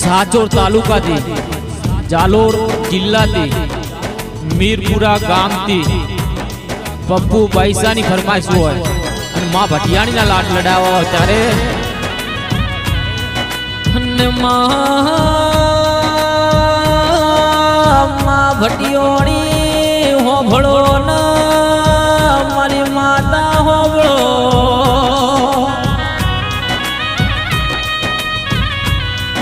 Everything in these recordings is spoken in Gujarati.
સાચોર તાલુકાથી જાલોર જિલ્લાથી મીરપુરા ગામથી પપ્પુ પૈસાની ફરમાઈશ હોય અને માં ભટિયાણીના લાડ લડાવવા હોય ત્યારે માં ભટિયાણી હોભળો ન મારી માતા હોભળો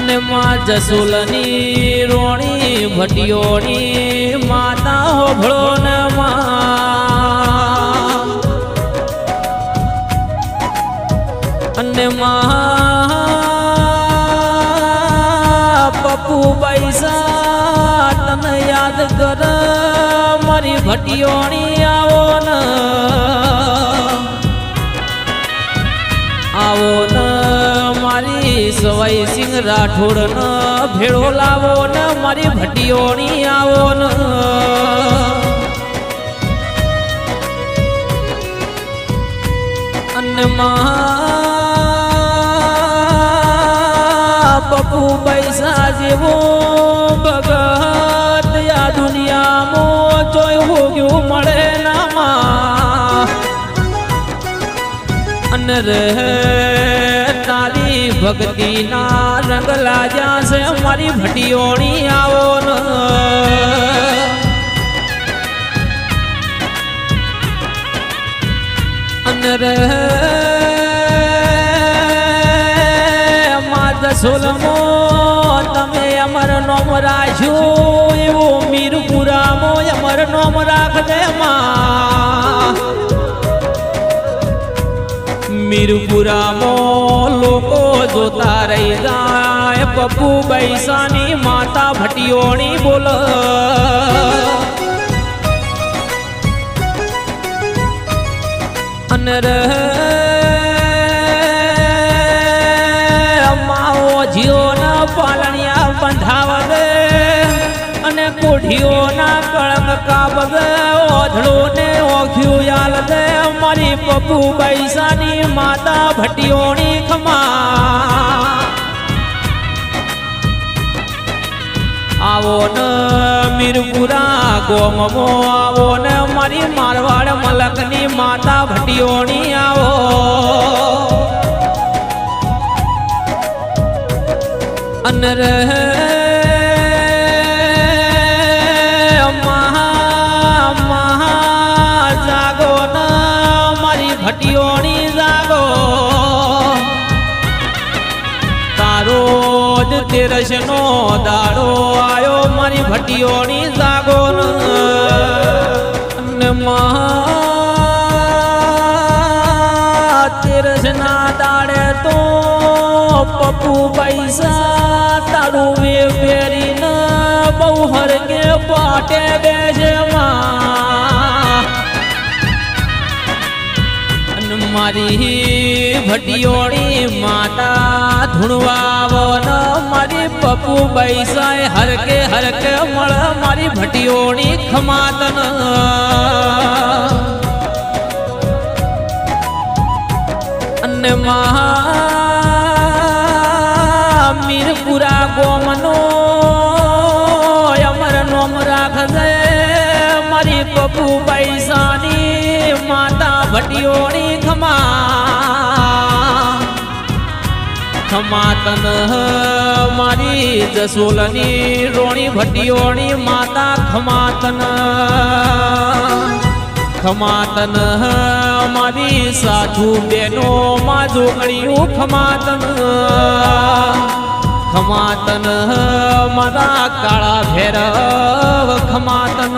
ને માં જસુલની રોણી ભટિયોની માતા હોભળો ને માં અને માં પપ્પુ પૈસા તને યાદ કર મારી ભટિયોની આવો ને આવો ને મારી સવાઈ સિંહ રાઠોડ ન ભેળો લાવો ને મારી ભટિયોની આવો ને અને પપ્પુ પૈસા જેવો ભગત આ દુનિયામાં જોયું ગયું મળે નામાં અને રે તારી ભક્તિ ના રંગ લાજા છે મારી ભટિયોની આવો ને અને રે જસોલમો તમે અમર નોમ રાખ્યું એવું મીરપુરામો અમર નોમ રાખજે માં મીરપુરામો લોકો જોતા રહી જાય પપ્પુ પૈસાની માતા ભટિયોની બોલ અને રે જીઓના પાલણિયા બંધાવગે અને કોઢીઓના કળંગ કાપગે ઓધળો ને ઓખ્યું યાલગે મારી પપ્પુ પૈસાની માતા ભટિયોની ખમા આવો ને મીરપુરા ગોમમો આવો ને મારી મારવાડ મલકની માતા ભટિયોની આવો અને રે મહા જાગો ન મારી ભટિયોની જાગો તારો જ તેરસ નો દાડો આયો મારી ભટિયોની જાગો ને મહા તેરસ ના દાડે તો પપ્પુ પૈસા તારું વેરી ન બહુ હરકે પાટે બેસે માં મારી ભટિયોની માતા ધૂણવાવો ન મારી પપ્પુ પૈસા હરકે હરકે મળ મારી ભટિયોની ખમાતન અને મહા મીરપુરા ગોમનો અમર નોમ રાખજે મારી પપ્પુ પૈસાની માતા ભટિયોની ખમાતન મારી જસોલની રોણી ભટિયોની માતા ખમાતન ખમાતન મારી સાધુ બેનો માં જોગણીયું ખમાતન ખમાતન મારા કાળા ભૈરવ ખમાતન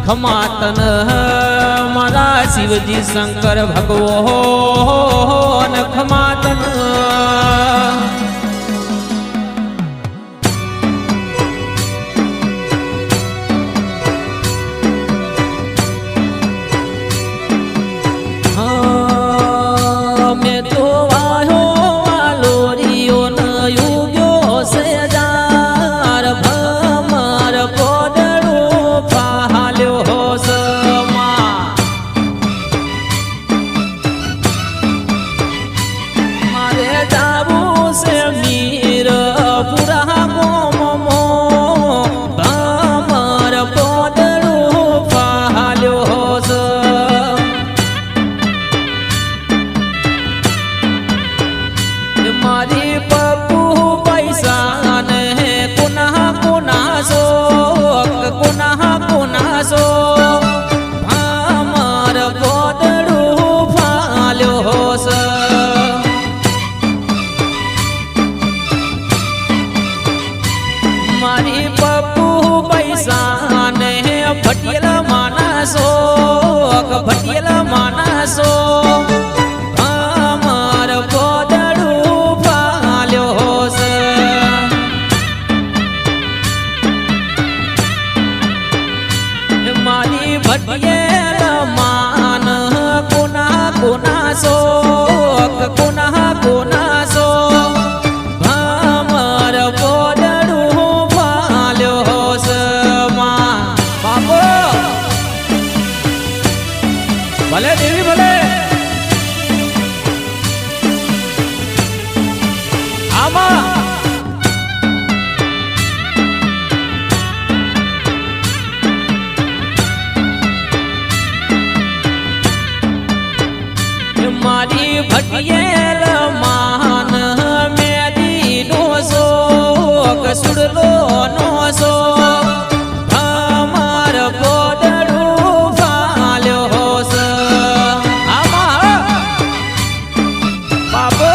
ખમાતન મારા શિવજી શંકર ભગવાન ખમાતન શોક કોના કોના શો ભમર પોદડું ભાલ્યો સમા બાપો ભલે દેવી ભલે આમાં મારી ભટિયેલ માન મેદીનો શોક સુડલો નો શોક અમાર પોદડું ફાલ્યો સ આમાં બાપો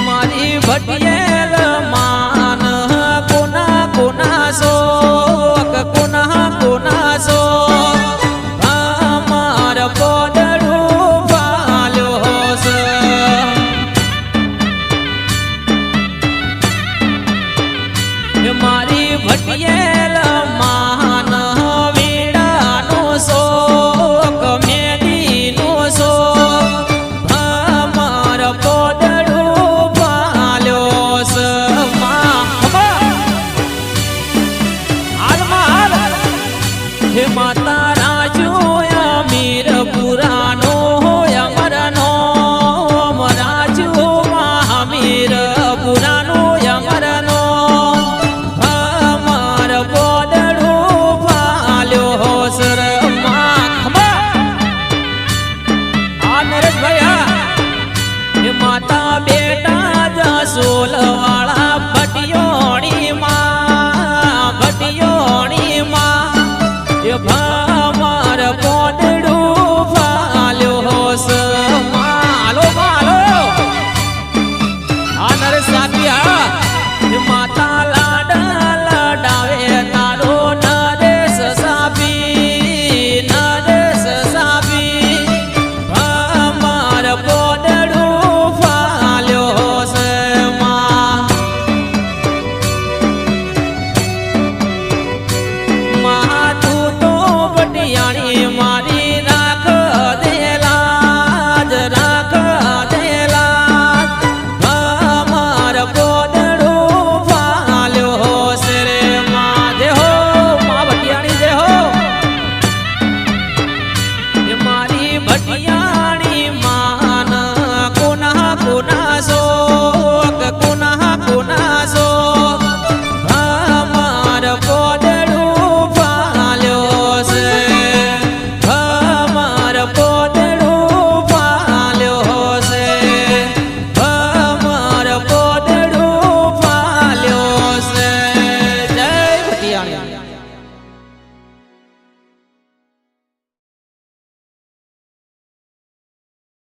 મારી ભટિયેલ માન કોના કોના શોક કોના કોના શોક અમાર પોદડું મારી ભટિયેલ માન વીણાનો શોક મેદીનો શોક અમાર પોદડું પાલ્યો હે માતા રાજોયા મીર પુરાનો અમરનો રાજુ મહામીર પુરાનો અમરનો માતા બેટા